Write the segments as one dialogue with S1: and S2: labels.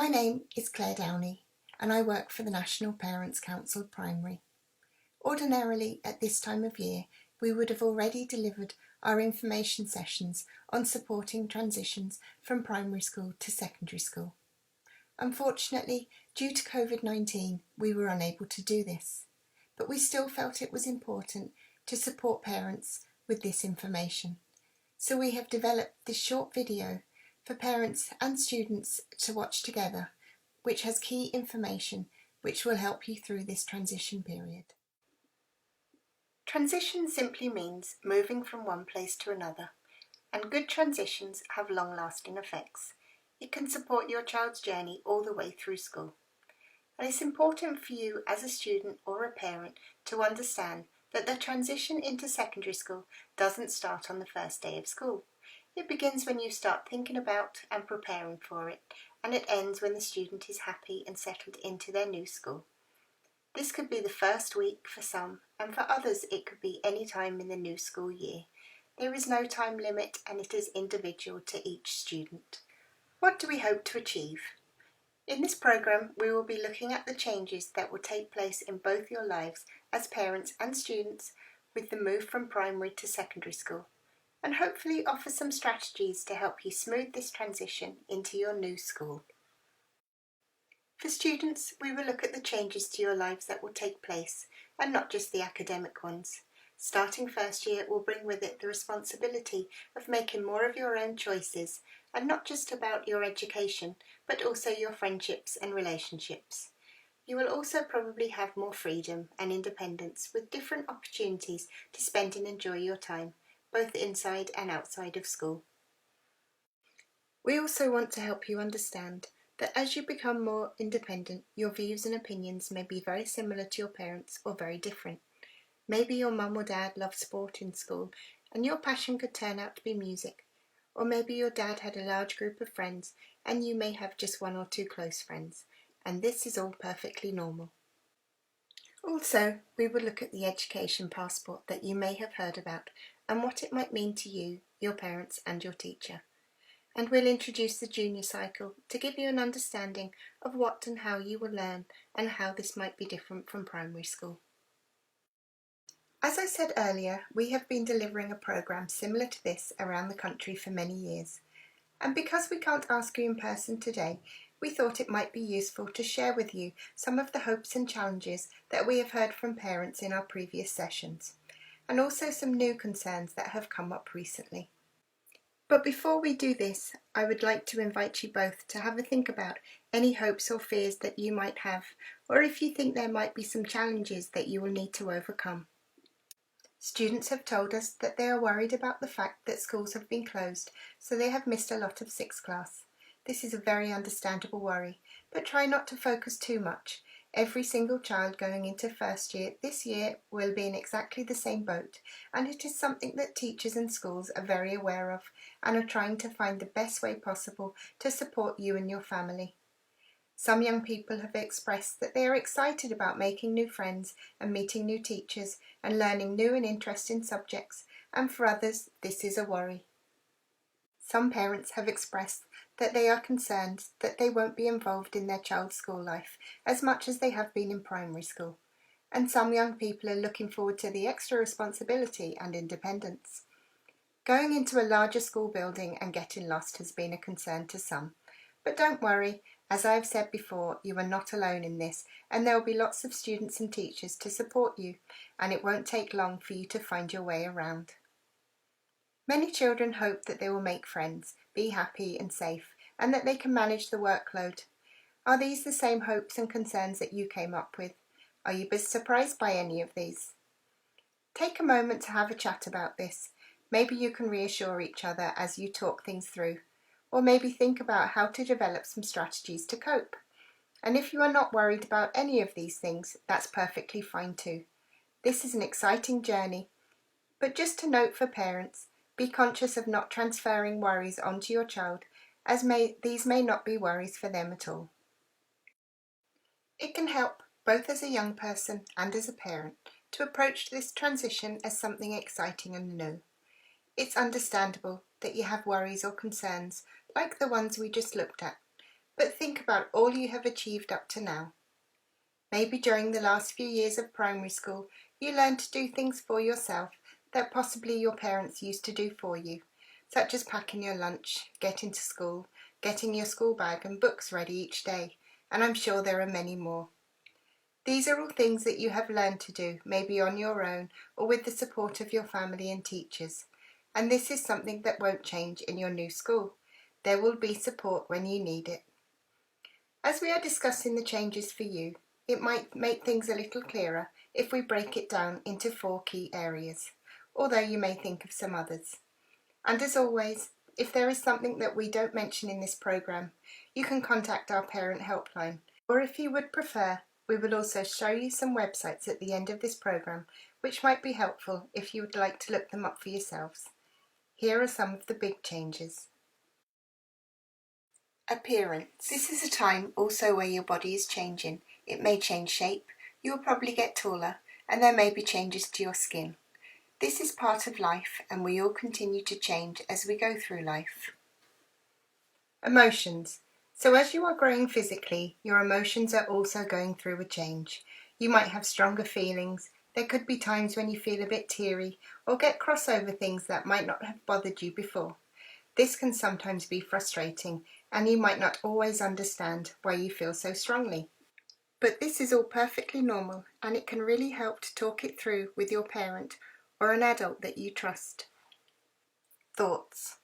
S1: My name is Claire Downey and I work for the National Parents Council Primary. Ordinarily at this time of year we would have already delivered our information sessions on supporting transitions from primary school to secondary school. Unfortunately, due to COVID-19 we were unable to do this, but we still felt it was important to support parents with this information. So we have developed this short video for parents and students to watch together, which has key information which will help you through this transition period. Transition simply means moving from one place to another, and good transitions have long-lasting effects. It can support your child's journey all the way through school. And it's important for you as a student or a parent to understand that the transition into secondary school doesn't start on the first day of school. It begins when you start thinking about and preparing for it, and it ends when the student is happy and settled into their new school. This could be the first week for some, and for others it could be any time in the new school year. There is no time limit and it is individual to each student. What do we hope to achieve? In this programme we will be looking at the changes that will take place in both your lives as parents and students with the move from primary to secondary school, and hopefully offer some strategies to help you smooth this transition into your new school. For students, we will look at the changes to your lives that will take place, and not just the academic ones. Starting first year will bring with it the responsibility of making more of your own choices, and not just about your education, but also your friendships and relationships. You will also probably have more freedom and independence with different opportunities to spend and enjoy your time, both inside and outside of school. We also want to help you understand that as you become more independent, your views and opinions may be very similar to your parents or very different. Maybe your mum or dad loved sport in school and your passion could turn out to be music. Or maybe your dad had a large group of friends and you may have just one or two close friends. And this is all perfectly normal. Also, we will look at the education passport that you may have heard about and what it might mean to you, your parents and your teacher. And we'll introduce the junior cycle to give you an understanding of what and how you will learn and how this might be different from primary school. As I said earlier, we have been delivering a programme similar to this around the country for many years. And because we can't ask you in person today, we thought it might be useful to share with you some of the hopes and challenges that we have heard from parents in our previous sessions, and also some new concerns that have come up recently. But before we do this, I would like to invite you both to have a think about any hopes or fears that you might have, or if you think there might be some challenges that you will need to overcome. Students have told us that they are worried about the fact that schools have been closed, so they have missed a lot of sixth class. This is a very understandable worry, but try not to focus too much. Every single child going into first year this year will be in exactly the same boat, and it is something that teachers and schools are very aware of and are trying to find the best way possible to support you and your family. Some young people have expressed that they are excited about making new friends and meeting new teachers and learning new and interesting subjects, and for others this is a worry. Some parents have expressed that they are concerned that they won't be involved in their child's school life as much as they have been in primary school, and some young people are looking forward to the extra responsibility and independence. Going into a larger school building and getting lost has been a concern to some, but don't worry, as I have said before, you are not alone in this, and there will be lots of students and teachers to support you, and it won't take long for you to find your way around. Many children hope that they will make friends, be happy and safe, and that they can manage the workload. Are these the same hopes and concerns that you came up with? Are you surprised by any of these? Take a moment to have a chat about this. Maybe you can reassure each other as you talk things through, or maybe think about how to develop some strategies to cope. And if you are not worried about any of these things, that's perfectly fine too. This is an exciting journey. But just a note for parents, be conscious of not transferring worries onto your child, as these may not be worries for them at all. It can help, both as a young person and as a parent, to approach this transition as something exciting and new. It's understandable that you have worries or concerns like the ones we just looked at, but think about all you have achieved up to now. Maybe during the last few years of primary school, you learned to do things for yourself that possibly your parents used to do for you, such as packing your lunch, getting to school, getting your school bag and books ready each day, and I'm sure there are many more. These are all things that you have learned to do, maybe on your own or with the support of your family and teachers. And this is something that won't change in your new school. There will be support when you need it. As we are discussing the changes for you, it might make things a little clearer if we break it down into 4 key areas, although you may think of some others. And as always, if there is something that we don't mention in this programme, you can contact our parent helpline, or if you would prefer, we will also show you some websites at the end of this programme which might be helpful if you would like to look them up for yourselves. Here are some of the big changes. Appearance. This is a time also where your body is changing. It may change shape, you will probably get taller, and there may be changes to your skin. This is part of life, and we all continue to change as we go through life. Emotions. So as you are growing physically, your emotions are also going through a change. You might have stronger feelings. There could be times when you feel a bit teary or get cross over things that might not have bothered you before. This can sometimes be frustrating, and you might not always understand why you feel so strongly. But this is all perfectly normal, and it can really help to talk it through with your parent or an adult that you trust. Thoughts.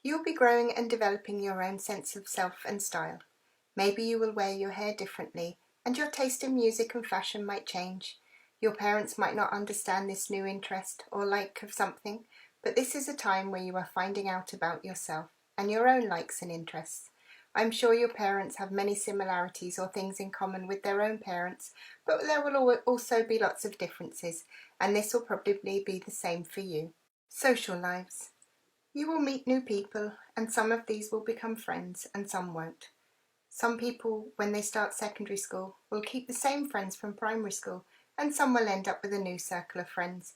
S1: You'll be growing and developing your own sense of self and style. Maybe you will wear your hair differently, and your taste in music and fashion might change. Your parents might not understand this new interest or like of something, but this is a time where you are finding out about yourself and your own likes and interests. I'm sure your parents have many similarities or things in common with their own parents, but there will also be lots of differences, and this will probably be the same for you. Social lives. You will meet new people, and some of these will become friends and some won't. Some people, when they start secondary school, will keep the same friends from primary school, and some will end up with a new circle of friends.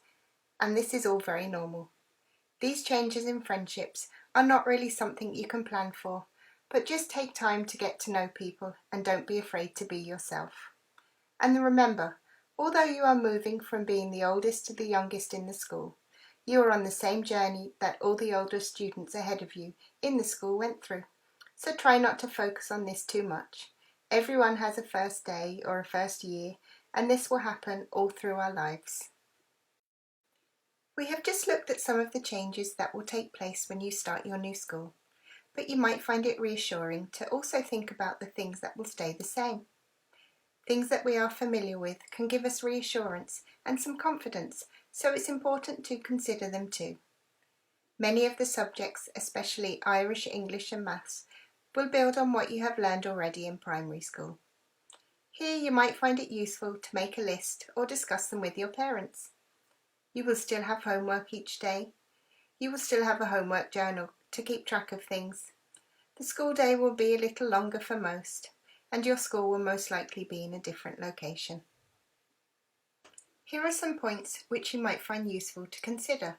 S1: And this is all very normal. These changes in friendships are not really something you can plan for, but just take time to get to know people and don't be afraid to be yourself. And remember, although you are moving from being the oldest to the youngest in the school, you are on the same journey that all the older students ahead of you in the school went through. So try not to focus on this too much. Everyone has a first day or a first year, and this will happen all through our lives. We have just looked at some of the changes that will take place when you start your new school, but you might find it reassuring to also think about the things that will stay the same. Things that we are familiar with can give us reassurance and some confidence, so it's important to consider them too. Many of the subjects, especially Irish, English and Maths, will build on what you have learned already in primary school. Here you might find it useful to make a list or discuss them with your parents. You will still have homework each day. You will still have a homework journal to keep track of things. The school day will be a little longer for most, and your school will most likely be in a different location. Here are some points which you might find useful to consider.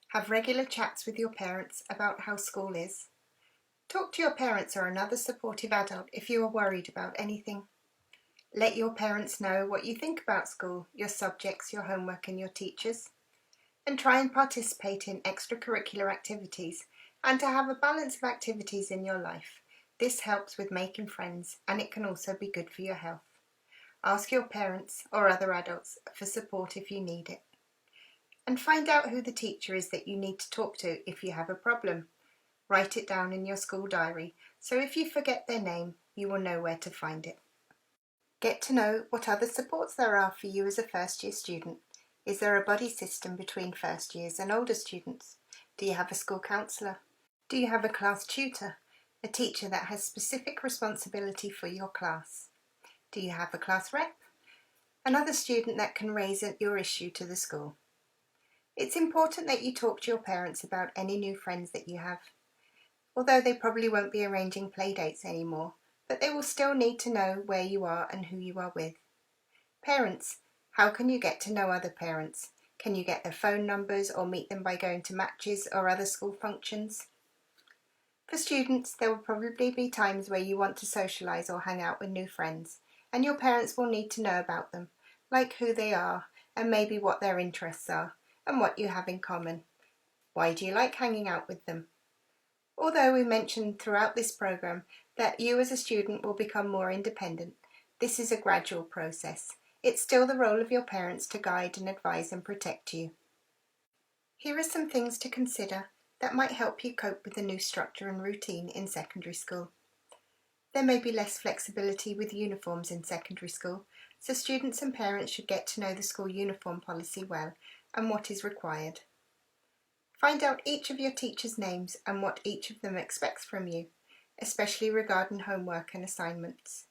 S1: Have regular chats with your parents about how school is. Talk to your parents or another supportive adult if you are worried about anything. Let your parents know what you think about school, your subjects, your homework and your teachers. And try and participate in extracurricular activities and to have a balance of activities in your life. This helps with making friends, and it can also be good for your health. Ask your parents or other adults for support if you need it. And find out who the teacher is that you need to talk to if you have a problem. Write it down in your school diary, so if you forget their name, you will know where to find it. Get to know what other supports there are for you as a first-year student. Is there a buddy system between first years and older students? Do you have a school counsellor? Do you have a class tutor, a teacher that has specific responsibility for your class? Do you have a class rep? Another student that can raise your issue to the school. It's important that you talk to your parents about any new friends that you have. Although they probably won't be arranging play dates anymore, but they will still need to know where you are and who you are with. Parents, how can you get to know other parents? Can you get their phone numbers or meet them by going to matches or other school functions? For students, there will probably be times where you want to socialise or hang out with new friends, and your parents will need to know about them, like who they are and maybe what their interests are and what you have in common. Why do you like hanging out with them? Although we mentioned throughout this programme that you as a student will become more independent, this is a gradual process. It's still the role of your parents to guide and advise and protect you. Here are some things to consider that might help you cope with the new structure and routine in secondary school. There may be less flexibility with uniforms in secondary school, so students and parents should get to know the school uniform policy well and what is required. Find out each of your teachers' names and what each of them expects from you, especially regarding homework and assignments.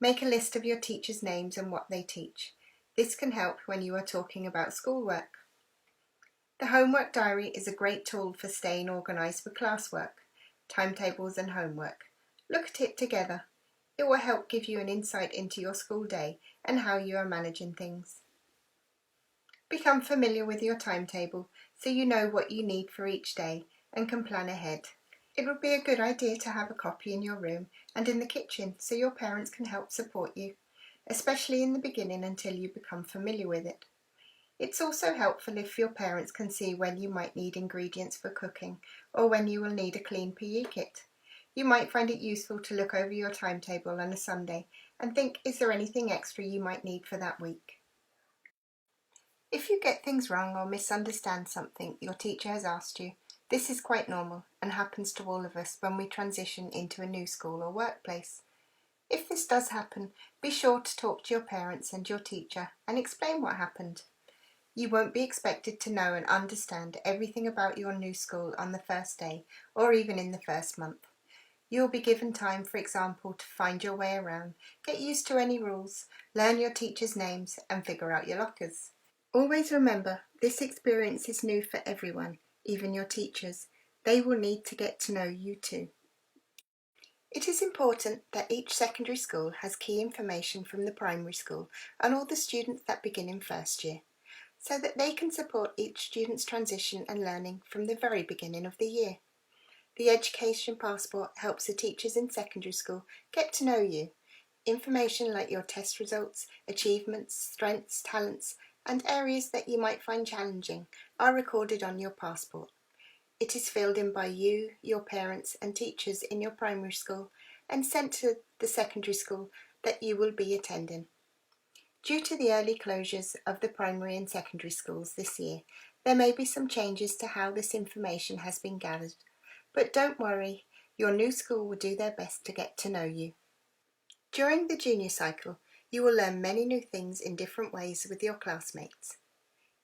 S1: Make a list of your teachers' names and what they teach. This can help when you are talking about schoolwork. The homework diary is a great tool for staying organised for classwork, timetables and homework. Look at it together. It will help give you an insight into your school day and how you are managing things. Become familiar with your timetable so you know what you need for each day and can plan ahead. It would be a good idea to have a copy in your room and in the kitchen so your parents can help support you, especially in the beginning until you become familiar with it. It's also helpful if your parents can see when you might need ingredients for cooking or when you will need a clean PE kit. You might find it useful to look over your timetable on a Sunday and think, is there anything extra you might need for that week? If you get things wrong or misunderstand something your teacher has asked you, this is quite normal and happens to all of us when we transition into a new school or workplace. If this does happen, be sure to talk to your parents and your teacher and explain what happened. You won't be expected to know and understand everything about your new school on the first day or even in the first month. You'll be given time, for example, to find your way around, get used to any rules, learn your teachers' names and figure out your lockers. Always remember, this experience is new for everyone, even your teachers. They will need to get to know you too. It is important that each secondary school has key information from the primary school and all the students that begin in first year, so that they can support each student's transition and learning from the very beginning of the year. The Education Passport helps the teachers in secondary school get to know you. Information like your test results, achievements, strengths, talents, and areas that you might find challenging are recorded on your passport. It is filled in by you, your parents and teachers in your primary school and sent to the secondary school that you will be attending. Due to the early closures of the primary and secondary schools this year, there may be some changes to how this information has been gathered, but don't worry, your new school will do their best to get to know you. During the junior cycle, you will learn many new things in different ways with your classmates.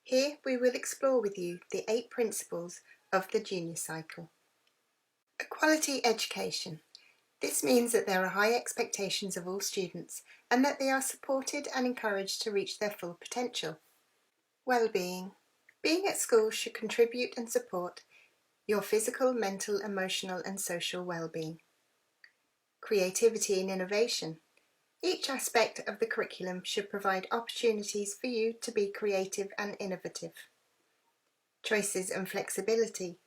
S1: Here we will explore with you the 8 principles of the junior cycle. A quality education. This means that there are high expectations of all students and that they are supported and encouraged to reach their full potential. Well-being. Being at school should contribute and support your physical, mental, emotional and social well-being. Creativity and innovation. Each aspect of the curriculum should provide opportunities for you to be creative and innovative. Choices and flexibility.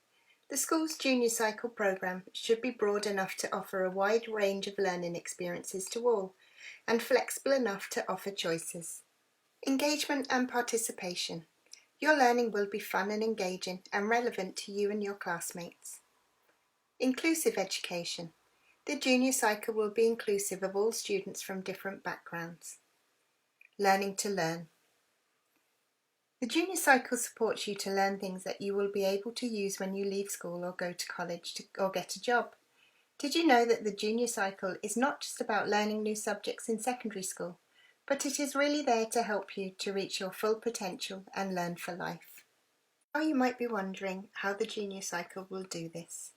S1: The school's junior cycle programme should be broad enough to offer a wide range of learning experiences to all, and flexible enough to offer choices. Engagement and participation. Your learning will be fun and engaging and relevant to you and your classmates. Inclusive education. The junior cycle will be inclusive of all students from different backgrounds. Learning to learn. The junior cycle supports you to learn things that you will be able to use when you leave school or go to college or get a job. Did you know that the junior cycle is not just about learning new subjects in secondary school, but it is really there to help you to reach your full potential and learn for life? Now you might be wondering how the junior cycle will do this.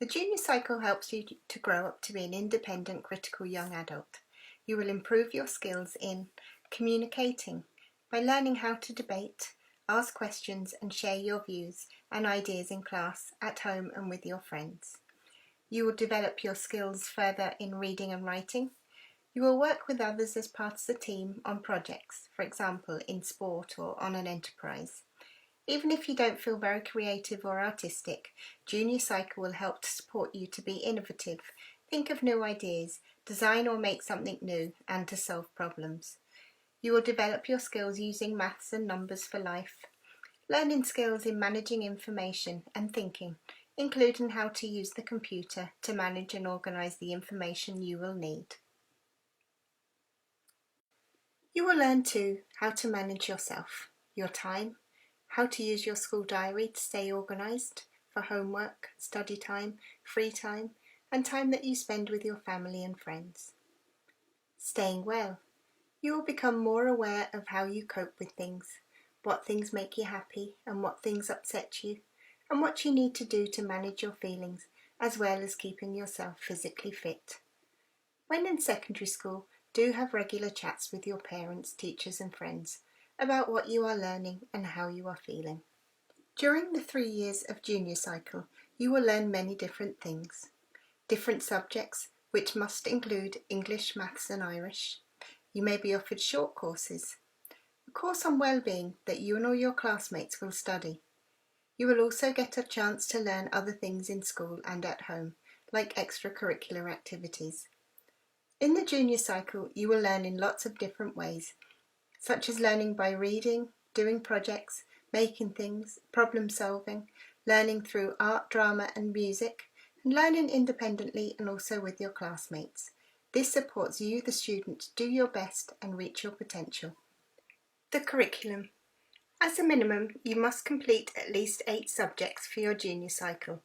S1: The junior cycle helps you to grow up to be an independent, critical young adult. You will improve your skills in communicating by learning how to debate, ask questions and share your views and ideas in class, at home and with your friends. You will develop your skills further in reading and writing. You will work with others as part of the team on projects, for example in sport or on an enterprise. Even if you don't feel very creative or artistic, Junior Cycle will help to support you to be innovative, think of new ideas, design or make something new, and to solve problems. You will develop your skills using maths and numbers for life, learning skills in managing information and thinking, including how to use the computer to manage and organise the information you will need. You will learn too how to manage yourself, your time, how to use your school diary to stay organised for homework, study time, free time, and time that you spend with your family and friends. Staying well. You will become more aware of how you cope with things, what things make you happy and what things upset you, and what you need to do to manage your feelings, as well as keeping yourself physically fit. When in secondary school, do have regular chats with your parents, teachers and friends about what you are learning and how you are feeling. During the 3 years of Junior Cycle, you will learn many different things. Different subjects, which must include English, Maths and Irish. You may be offered short courses. A course on well-being that you and all your classmates will study. You will also get a chance to learn other things in school and at home, like extracurricular activities. In the Junior Cycle, you will learn in lots of different ways, such as learning by reading, doing projects, making things, problem solving, learning through art, drama and music, and learning independently and also with your classmates. This supports you, the student, to do your best and reach your potential. The curriculum. As a minimum, you must complete at least 8 subjects for your Junior Cycle,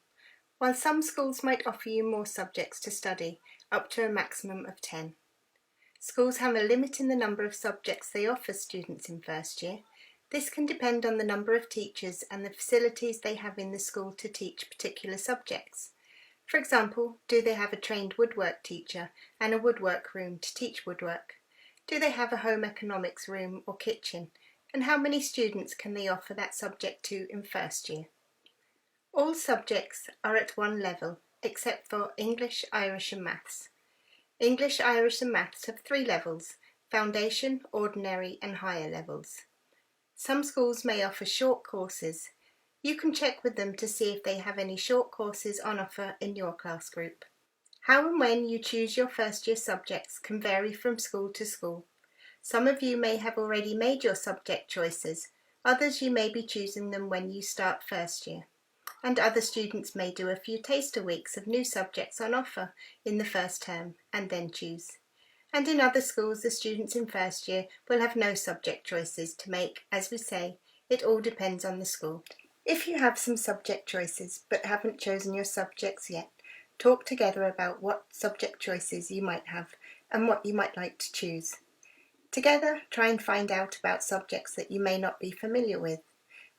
S1: while some schools might offer you more subjects to study, up to a maximum of 10. Schools have a limit in the number of subjects they offer students in first year. This can depend on the number of teachers and the facilities they have in the school to teach particular subjects. For example, do they have a trained woodwork teacher and a woodwork room to teach woodwork? Do they have a home economics room or kitchen? And how many students can they offer that subject to in first year? All subjects are at one level, except for English, Irish and Maths. English, Irish and Maths have 3 levels: Foundation, Ordinary and Higher levels. Some schools may offer short courses. You can check with them to see if they have any short courses on offer in your class group. How and when you choose your first year subjects can vary from school to school. Some of you may have already made your subject choices, others you may be choosing them when you start first year. And other students may do a few taster weeks of new subjects on offer in the first term and then choose. And in other schools, the students in first year will have no subject choices to make. As we say, it all depends on the school. If you have some subject choices but haven't chosen your subjects yet, talk together about what subject choices you might have and what you might like to choose. Together, try and find out about subjects that you may not be familiar with.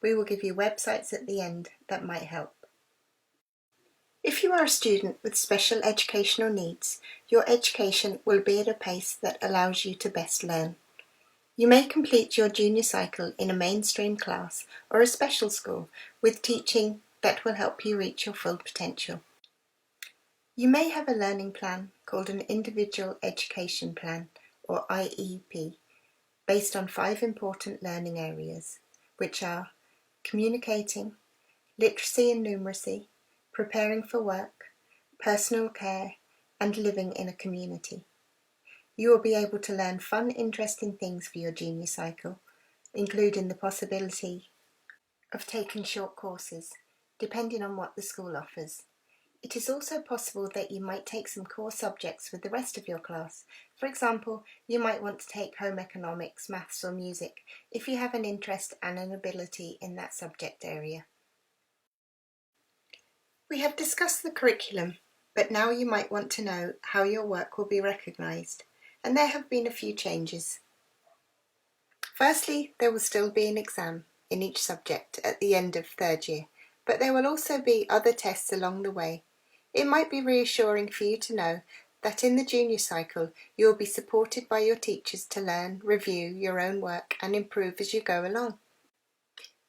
S1: We will give you websites at the end that might help. If you are a student with special educational needs, your education will be at a pace that allows you to best learn. You may complete your Junior Cycle in a mainstream class or a special school with teaching that will help you reach your full potential. You may have a learning plan called an Individual Education Plan, or IEP, based on 5 important learning areas, which are communicating, literacy and numeracy, preparing for work, personal care, and living in a community. You will be able to learn fun, interesting things for your Junior Cycle, including the possibility of taking short courses, depending on what the school offers. It is also possible that you might take some core subjects with the rest of your class. For example, you might want to take home economics, maths or music if you have an interest and an ability in that subject area. We have discussed the curriculum, but now you might want to know how your work will be recognised, and there have been a few changes. Firstly, there will still be an exam in each subject at the end of 3rd year, but there will also be other tests along the way. It might be reassuring for you to know that in the Junior Cycle you will be supported by your teachers to learn, review your own work and improve as you go along.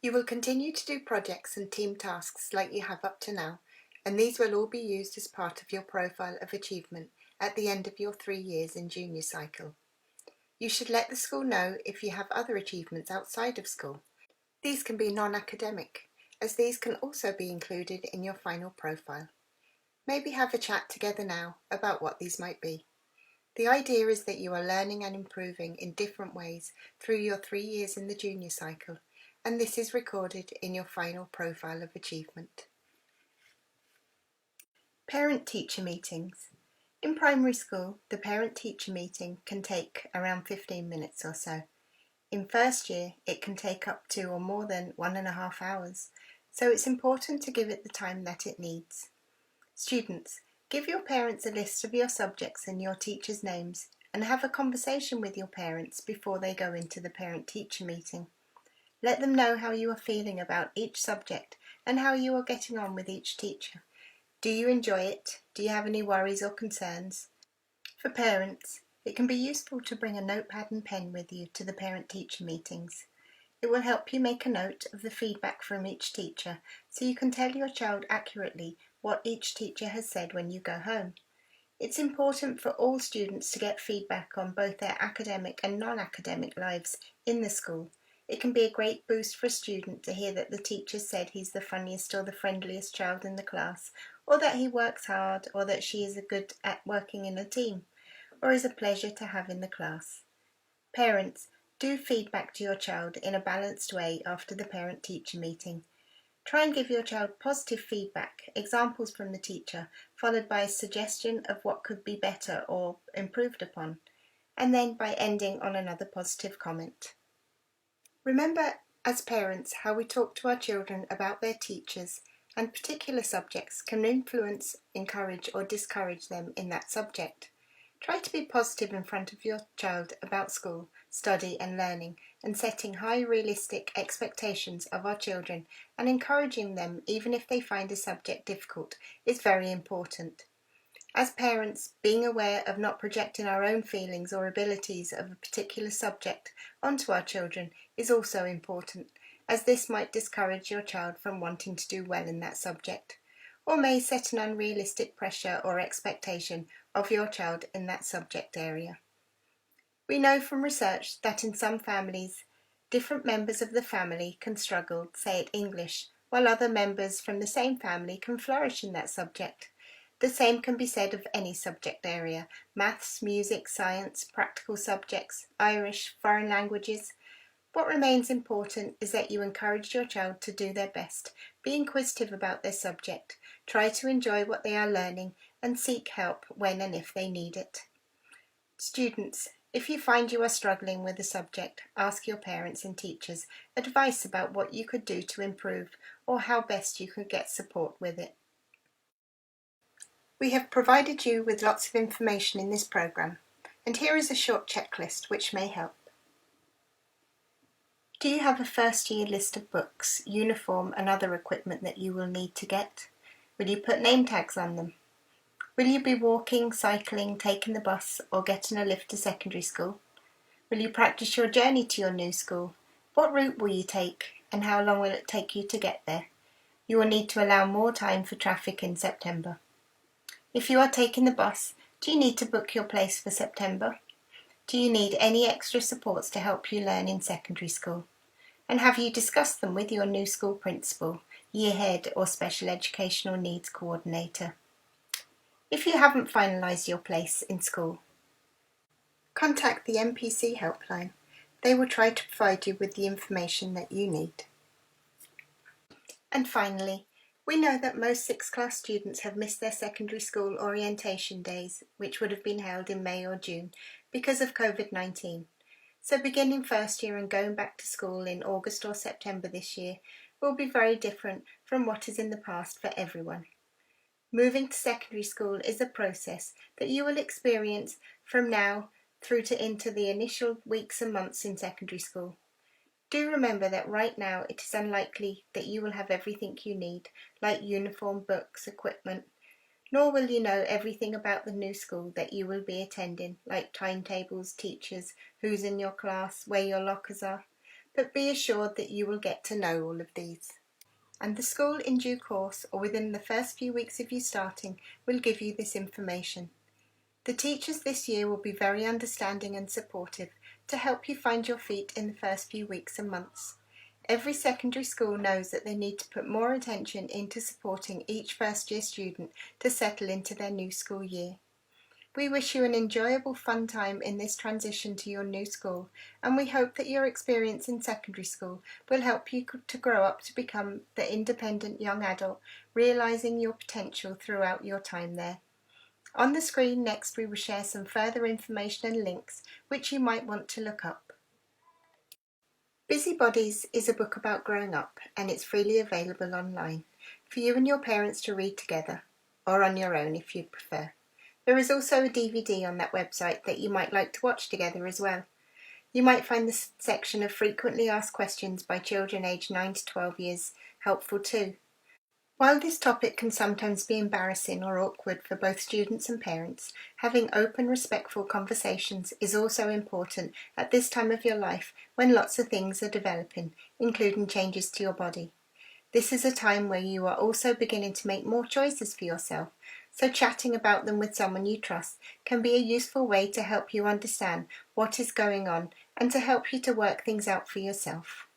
S1: You will continue to do projects and team tasks like you have up to now, and these will all be used as part of your profile of achievement at the end of your 3 years in Junior Cycle. You should let the school know if you have other achievements outside of school. These can be non-academic, as these can also be included in your final profile. Maybe have a chat together now about what these might be. The idea is that you are learning and improving in different ways through your 3 years in the junior cycle, and this is recorded in your final profile of achievement. Parent-teacher meetings. In primary school, the parent-teacher meeting can take around 15 minutes or so. In first year, it can take up to or more than 1.5 hours, so it's important to give it the time that it needs. Students, give your parents a list of your subjects and your teachers' names and have a conversation with your parents before they go into the parent-teacher meeting. Let them know how you are feeling about each subject and how you are getting on with each teacher. Do you enjoy it? Do you have any worries or concerns? For parents, it can be useful to bring a notepad and pen with you to the parent-teacher meetings. It will help you make a note of the feedback from each teacher so you can tell your child accurately what each teacher has said when you go home. It's important for all students to get feedback on both their academic and non-academic lives in the school. It can be a great boost for a student to hear that the teacher said he's the funniest or the friendliest child in the class, or that he works hard, or that she is good at working in a team, or is a pleasure to have in the class. Parents, do feedback to your child in a balanced way after the parent-teacher meeting. Try and give your child positive feedback, examples from the teacher, followed by a suggestion of what could be better or improved upon, and then by ending on another positive comment. Remember, as parents, how we talk to our children about their teachers and particular subjects can influence, encourage or discourage them in that subject. Try to be positive in front of your child about school, study and learning, and setting high realistic expectations of our children and encouraging them even if they find a subject difficult is very important. As parents, being aware of not projecting our own feelings or abilities of a particular subject onto our children is also important, as this might discourage your child from wanting to do well in that subject, or may set an unrealistic pressure or expectation of your child in that subject area. We know from research that in some families, different members of the family can struggle, say at English, while other members from the same family can flourish in that subject. The same can be said of any subject area: maths, music, science, practical subjects, Irish, foreign languages. What remains important is that you encourage your child to do their best, be inquisitive about their subject, try to enjoy what they are learning, and seek help when and if they need it. Students, if you find you are struggling with a subject, ask your parents and teachers advice about what you could do to improve or how best you could get support with it. We have provided you with lots of information in this programme, and here is a short checklist which may help. Do you have a first year list of books, uniform and other equipment that you will need to get? Will you put name tags on them? Will you be walking, cycling, taking the bus or getting a lift to secondary school? Will you practice your journey to your new school? What route will you take and how long will it take you to get there? You will need to allow more time for traffic in September. If you are taking the bus, do you need to book your place for September? Do you need any extra supports to help you learn in secondary school? And have you discussed them with your new school principal, year head or special educational needs coordinator? If you haven't finalised your place in school, contact the MPC helpline. They will try to provide you with the information that you need. And finally, we know that most 6th class students have missed their secondary school orientation days, which would have been held in May or June, because of COVID-19. So beginning first year and going back to school in August or September this year will be very different from what is in the past for everyone. Moving to secondary school is a process that you will experience from now through to into the initial weeks and months in secondary school. Do remember that right now it is unlikely that you will have everything you need, like uniform, books, equipment, nor will you know everything about the new school that you will be attending, like timetables, teachers, who's in your class, where your lockers are, but be assured that you will get to know all of these. And the school in due course, or within the first few weeks of you starting, will give you this information. The teachers this year will be very understanding and supportive to help you find your feet in the first few weeks and months. Every secondary school knows that they need to put more attention into supporting each first-year student to settle into their new school year. We wish you an enjoyable, fun time in this transition to your new school, and we hope that your experience in secondary school will help you to grow up to become the independent young adult, realising your potential throughout your time there. On the screen next we will share some further information and links which you might want to look up. Busybodies is a book about growing up, and it's freely available online for you and your parents to read together, or on your own if you'd prefer. There is also a DVD on that website that you might like to watch together as well. You might find the section of frequently asked questions by children aged 9 to 12 years helpful too. While this topic can sometimes be embarrassing or awkward for both students and parents, having open, respectful conversations is also important at this time of your life when lots of things are developing, including changes to your body. This is a time where you are also beginning to make more choices for yourself, so chatting about them with someone you trust can be a useful way to help you understand what is going on and to help you to work things out for yourself.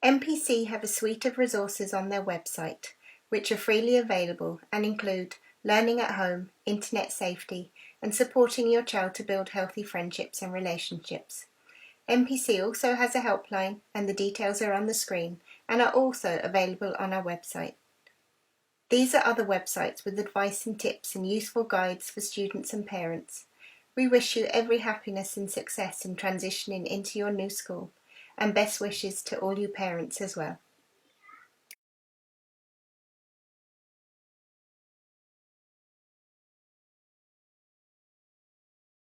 S1: MPC have a suite of resources on their website, which are freely available and include learning at home, internet safety, and supporting your child to build healthy friendships and relationships. MPC also has a helpline, and the details are on the screen and are also available on our website. These are other websites with advice and tips and useful guides for students and parents. We wish you every happiness and success in transitioning into your new school, and best wishes to all you parents as well.